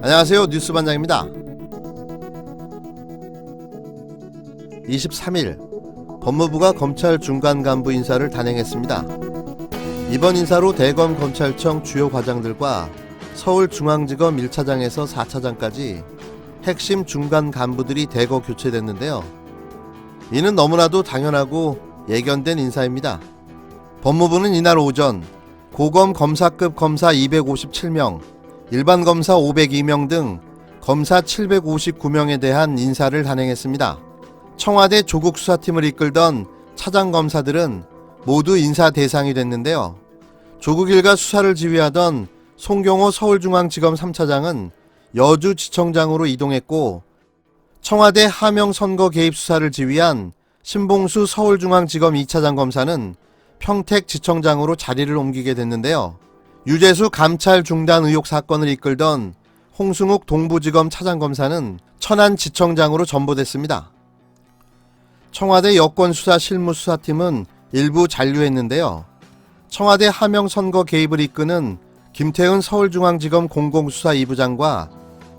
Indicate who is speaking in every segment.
Speaker 1: 안녕하세요. 뉴스반장입니다. 23일 법무부가 검찰 중간 간부 인사를 단행했습니다. 이번 인사로 대검검찰청 주요 과장들과 서울중앙지검 1차장에서 4차장까지 핵심 중간 간부들이 대거 교체됐는데요. 이는 너무나도 당연하고 예견된 인사입니다. 법무부는 이날 오전 고검 검사급 검사 257명, 일반 검사 502명 등 검사 759명에 대한 인사를 단행했습니다. 청와대 조국수사팀을 이끌던 차장검사들은 모두 인사 대상이 됐는데요. 조국 일가 수사를 지휘하던 송경호 서울중앙지검 3차장은 여주지청장으로 이동했고, 청와대 하명 선거 개입 수사를 지휘한 신봉수 서울중앙지검 2차장 검사는 평택지청장으로 자리를 옮기게 됐는데요. 유재수 감찰 중단 의혹 사건을 이끌던 홍승욱 동부지검 차장검사는 천안지청장으로 전보됐습니다. 청와대 여권수사실무수사팀은 일부 잔류했는데요. 청와대 하명 선거 개입을 이끄는 김태은 서울중앙지검 공공수사 2부장과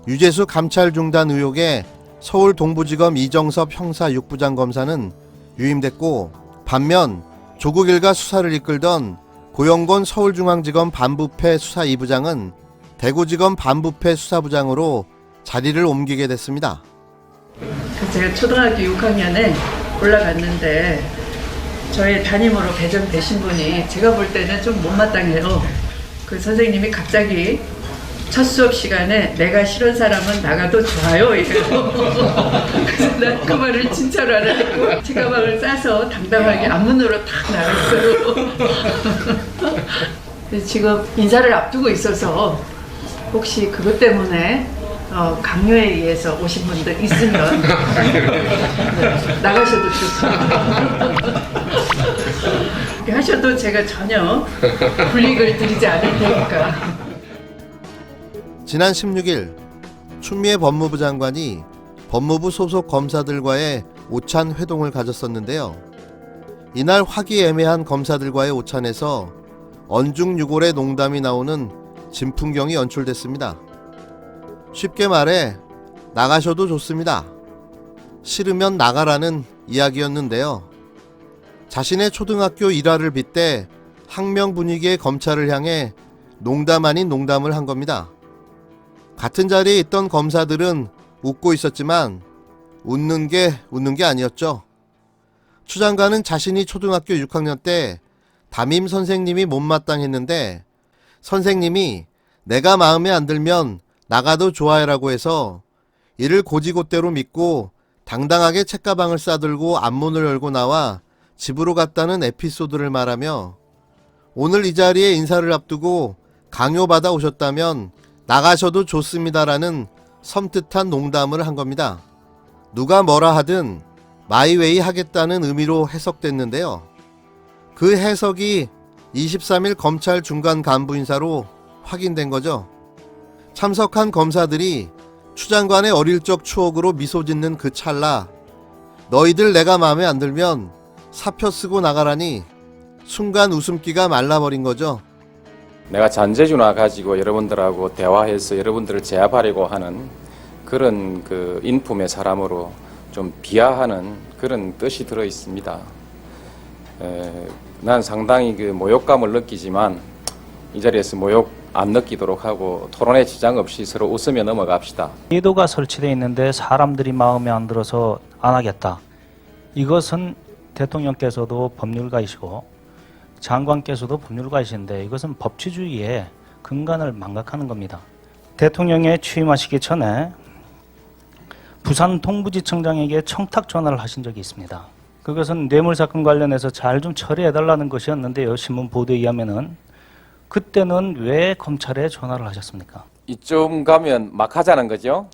Speaker 1: 유재수 감찰 중단 의혹의 서울 동부지검 이정섭 형사 6부장 검사는 유임됐고, 반면 조국 일가 수사를 이끌던 고영곤 서울중앙지검 반부패 수사 2부장은 대구지검 반부패 수사부장으로 자리를 옮기게 됐습니다.
Speaker 2: 제가 초등학교 6학년에 올라갔는데 저의 담임으로 배정되신 분이 제가 볼 때는 좀 못마땅해요. 그 선생님이 갑자기 첫 수업 시간에 내가 싫은 사람은 나가도 좋아요 이래요. 그래서 난 그 말을 진짜로 안 하고 제 가방을 싸서 당당하게 앞문으로 탁 나갔어요. 지금 인사를 앞두고 있어서 혹시 그것 때문에 강요에 의해서 오신 분들 있으면 나가셔도 좋습니다. 하셔도 제가 전혀 불이익을 드리지 않을 테니까.
Speaker 1: 지난 16일 추미애 법무부 장관이 법무부 소속 검사들과의 오찬 회동을 가졌었는데요. 이날 화기애매한 검사들과의 오찬에서 언중유골의 농담이 나오는 진풍경이 연출됐습니다. 쉽게 말해 나가셔도 좋습니다. 싫으면 나가라는 이야기였는데요. 자신의 초등학교 일화를 빗대 학명 분위기의 검찰을 향해 농담 아닌 농담을 한 겁니다. 같은 자리에 있던 검사들은 웃고 있었지만 웃는 게 아니었죠. 추 장관은 자신이 초등학교 6학년 때 담임 선생님이 못마땅했는데 선생님이 내가 마음에 안 들면 나가도 좋아해라고 해서 이를 고지고대로 믿고 당당하게 책가방을 싸들고 앞문을 열고 나와 집으로 갔다는 에피소드를 말하며, 오늘 이 자리에 인사를 앞두고 강요받아 오셨다면 나가셔도 좋습니다라는 섬뜩한 농담을 한 겁니다. 누가 뭐라 하든 마이웨이 하겠다는 의미로 해석됐는데요. 그 해석이 23일 검찰 중간 간부 인사로 확인된 거죠. 참석한 검사들이 추 장관의 어릴 적 추억으로 미소 짓는 그 찰나, 너희들 내가 마음에 안 들면 사표 쓰고 나가라니 순간 웃음기가 말라버린 거죠.
Speaker 3: 내가 잔재주나 가지고 여러분들하고 대화해서 여러분들을 제압하려고 하는 그런 그 인품의 사람으로 좀 비하하는 그런 뜻이 들어 있습니다. 난 상당히 그 모욕감을 느끼지만 이 자리에서 모욕 안 느끼도록 하고 토론에 지장 없이 서로 웃으며 넘어갑시다.
Speaker 4: 제도가 설치되어 있는데 사람들이 마음에 안 들어서 안 하겠다. 이것은 대통령께서도 법률가이시고 장관께서도 법률가이신데 이것은 법치주의의 근간을 망각하는 겁니다. 대통령에 취임하시기 전에 부산 동부지청장에게 청탁 전화를 하신 적이 있습니다. 그것은 뇌물사건 관련해서 잘 좀 처리해달라는 것이었는데요. 신문 보도에 의하면은 그때는 왜 검찰에 전화를 하셨습니까?
Speaker 3: 이쯤 가면 막 하자는 거죠?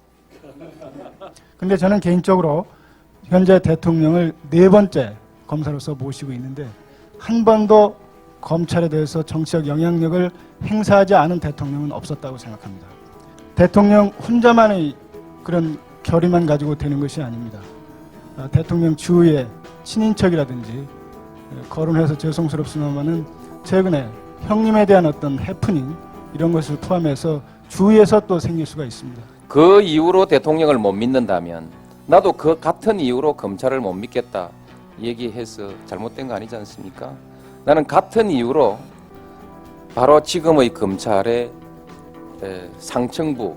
Speaker 5: 근데 저는 개인적으로 현재 대통령을 4번째 검사로서 모시고 있는데 한 번도 검찰에 대해서 정치적 영향력을 행사하지 않은 대통령은 없었다고 생각합니다. 대통령 혼자만의 그런 결의만 가지고 되는 것이 아닙니다. 대통령 주위의 친인척이라든지 거론해서 죄송스럽습니다만은 최근에 형님에 대한 어떤 해프닝 이런 것을 포함해서 주위에서 또 생길 수가 있습니다.
Speaker 3: 그 이유로 대통령을 못 믿는다면 나도 그 같은 이유로 검찰을 못 믿겠다 얘기해서 잘못된 거 아니지 않습니까? 나는 같은 이유로 바로 지금의 검찰의 상층부에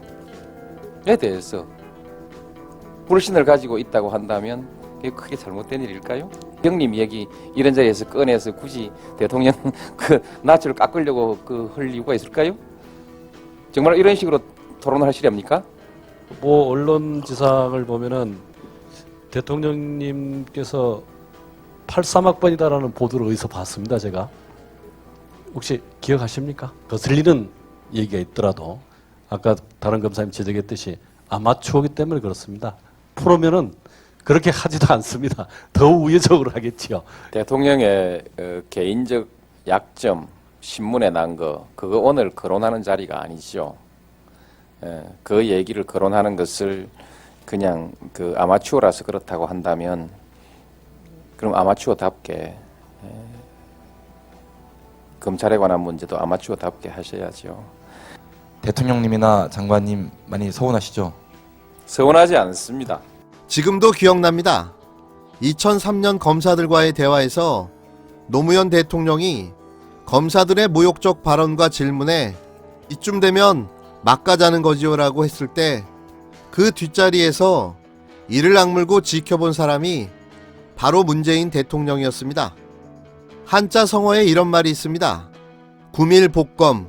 Speaker 3: 대해서 불신을 가지고 있다고 한다면 그게 크게 잘못된 일일까요? 형님 얘기 이런 자리에서 꺼내서 굳이 대통령 그 낯을 깎으려고 할 이유가 있을까요? 정말 이런 식으로 토론을 하시렵니까?
Speaker 6: 뭐 언론지상을 보면은 대통령님께서 83학번이다라는 보도를 어디서 봤습니다, 제가. 혹시 기억하십니까? 거슬리는 얘기가 있더라도 아까 다른 검사님 지적했듯이 아마추어기 때문에 그렇습니다. 프로면은 그렇게 하지도 않습니다. 더 우회적으로 하겠지요.
Speaker 3: 대통령의 개인적 약점 신문에 난 거 그거 오늘 거론하는 자리가 아니죠. 그 얘기를 거론하는 것을 그냥 그 아마추어라서 그렇다고 한다면 그럼 아마추어답게 검찰에 관한 문제도 아마추어답게 하셔야죠.
Speaker 7: 대통령님이나 장관님 많이 서운하시죠?
Speaker 3: 서운하지 않습니다.
Speaker 1: 지금도 기억납니다. 2003년 검사들과의 대화에서 노무현 대통령이 검사들의 모욕적 발언과 질문에 이쯤 되면 막가자는 거지요라고 했을 때 그 뒷자리에서 이를 악물고 지켜본 사람이 바로 문재인 대통령이었습니다. 한자 성어에 이런 말이 있습니다. 구밀복검.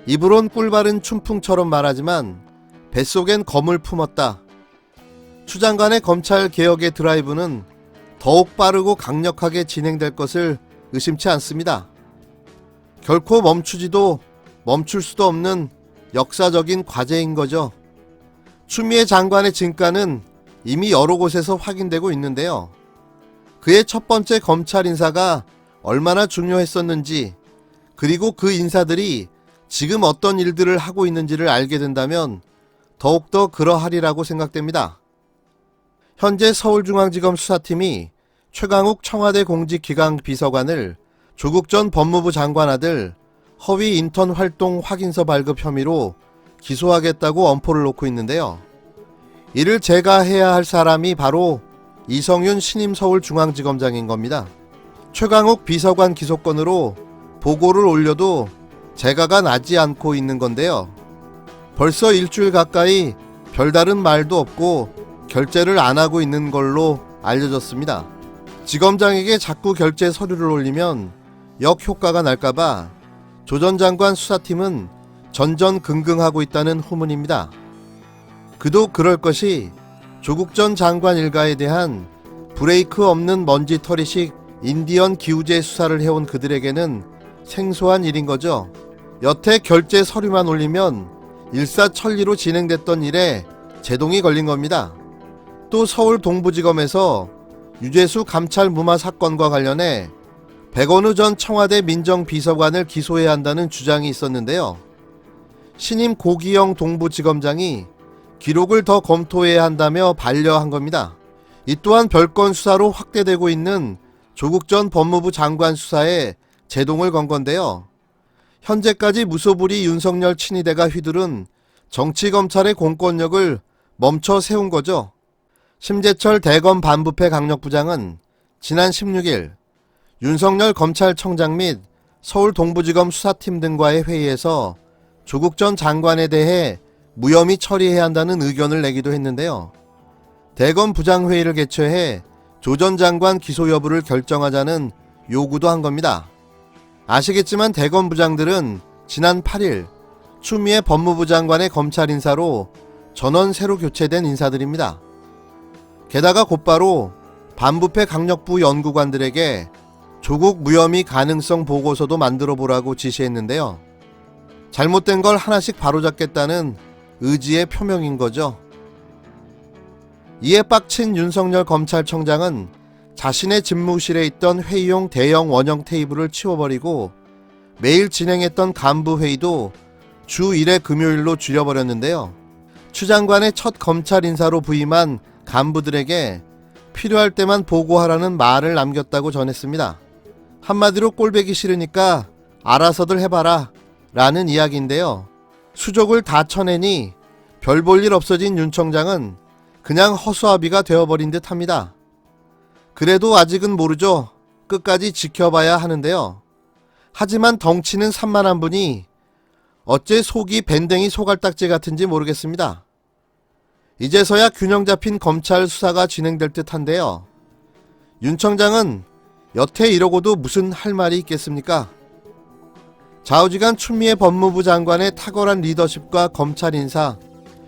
Speaker 1: 입으론 꿀바른 춘풍처럼 말하지만 뱃속엔 검을 품었다. 추 장관의 검찰 개혁의 드라이브는 더욱 빠르고 강력하게 진행될 것을 의심치 않습니다. 결코 멈추지도 멈출 수도 없는 역사적인 과제인 거죠. 추미애 장관의 진가는 이미 여러 곳에서 확인되고 있는데요. 그의 첫 번째 검찰 인사가 얼마나 중요했었는지, 그리고 그 인사들이 지금 어떤 일들을 하고 있는지를 알게 된다면 더욱더 그러하리라고 생각됩니다. 현재 서울중앙지검 수사팀이 최강욱 청와대 공직기강 비서관을 조국 전 법무부 장관 아들 허위 인턴 활동 확인서 발급 혐의로 기소하겠다고 엄포를 놓고 있는데요. 이를 제가 해야 할 사람이 바로 이성윤 신임 서울중앙지검장인 겁니다. 최강욱 비서관 기소건으로 보고를 올려도 재가가 나지 않고 있는 건데요. 벌써 일주일 가까이 별다른 말도 없고 결재를 안 하고 있는 걸로 알려졌습니다. 지검장에게 자꾸 결재 서류를 올리면 역효과가 날까봐 조 전 장관 수사팀은 전전긍긍하고 있다는 후문입니다. 그도 그럴 것이 조국 전 장관 일가에 대한 브레이크 없는 먼지털이식 인디언 기우제 수사를 해온 그들에게는 생소한 일인 거죠. 여태 결재 서류만 올리면 일사천리로 진행됐던 일에 제동이 걸린 겁니다. 또 서울 동부지검에서 유재수 감찰 무마 사건과 관련해 백원우 전 청와대 민정비서관을 기소해야 한다는 주장이 있었는데요. 신임 고기영 동부지검장이 기록을 더 검토해야 한다며 반려한 겁니다. 이 또한 별건 수사로 확대되고 있는 조국 전 법무부 장관 수사에 제동을 건 건데요. 현재까지 무소불위 윤석열 친위대가 휘두른 정치검찰의 공권력을 멈춰 세운 거죠. 심재철 대검 반부패 강력부장은 지난 16일 윤석열 검찰총장 및 서울 동부지검 수사팀 등과의 회의에서 조국 전 장관에 대해 무혐의 처리해야 한다는 의견을 내기도 했는데요. 대검 부장회의를 개최해 조 전 장관 기소 여부를 결정하자는 요구도 한 겁니다. 아시겠지만 대검 부장들은 지난 8일 추미애 법무부 장관의 검찰 인사로 전원 새로 교체된 인사들입니다. 게다가 곧바로 반부패 강력부 연구관들에게 조국 무혐의 가능성 보고서도 만들어 보라고 지시했는데요. 잘못된 걸 하나씩 바로잡겠다는 의지의 표명인 거죠. 이에 빡친 윤석열 검찰총장은 자신의 집무실에 있던 회의용 대형 원형 테이블을 치워버리고 매일 진행했던 간부회의도 주 1회 금요일로 줄여버렸는데요. 추 장관의 첫 검찰 인사로 부임한 간부들에게 필요할 때만 보고하라는 말을 남겼다고 전했습니다. 한마디로 꼴배기 싫으니까 알아서들 해봐라 라는 이야기인데요. 수족을 다 쳐내니 별 볼 일 없어진 윤 청장은 그냥 허수아비가 되어버린 듯 합니다. 그래도 아직은 모르죠. 끝까지 지켜봐야 하는데요. 하지만 덩치는 산만한 분이 어째 속이 밴댕이 소갈딱지 같은지 모르겠습니다. 이제서야 균형 잡힌 검찰 수사가 진행될 듯한데요. 윤 청장은 여태 이러고도 무슨 할 말이 있겠습니까? 좌우지간 추미애 법무부 장관의 탁월한 리더십과 검찰 인사,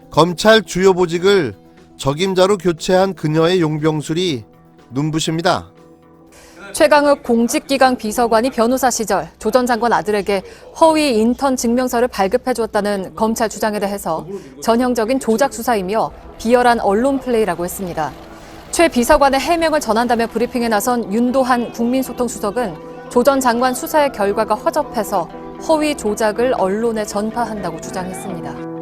Speaker 1: 검찰 주요 보직을 적임자로 교체한 그녀의 용병술이 눈부십니다.
Speaker 8: 최강욱 공직기강 비서관이 변호사 시절 조 전 장관 아들에게 허위 인턴 증명서를 발급해줬다는 검찰 주장에 대해서 전형적인 조작 수사이며 비열한 언론 플레이라고 했습니다. 최 비서관의 해명을 전한다며 브리핑에 나선 윤도한 국민소통수석은 조 전 장관 수사의 결과가 허접해서 허위 조작을 언론에 전파한다고 주장했습니다.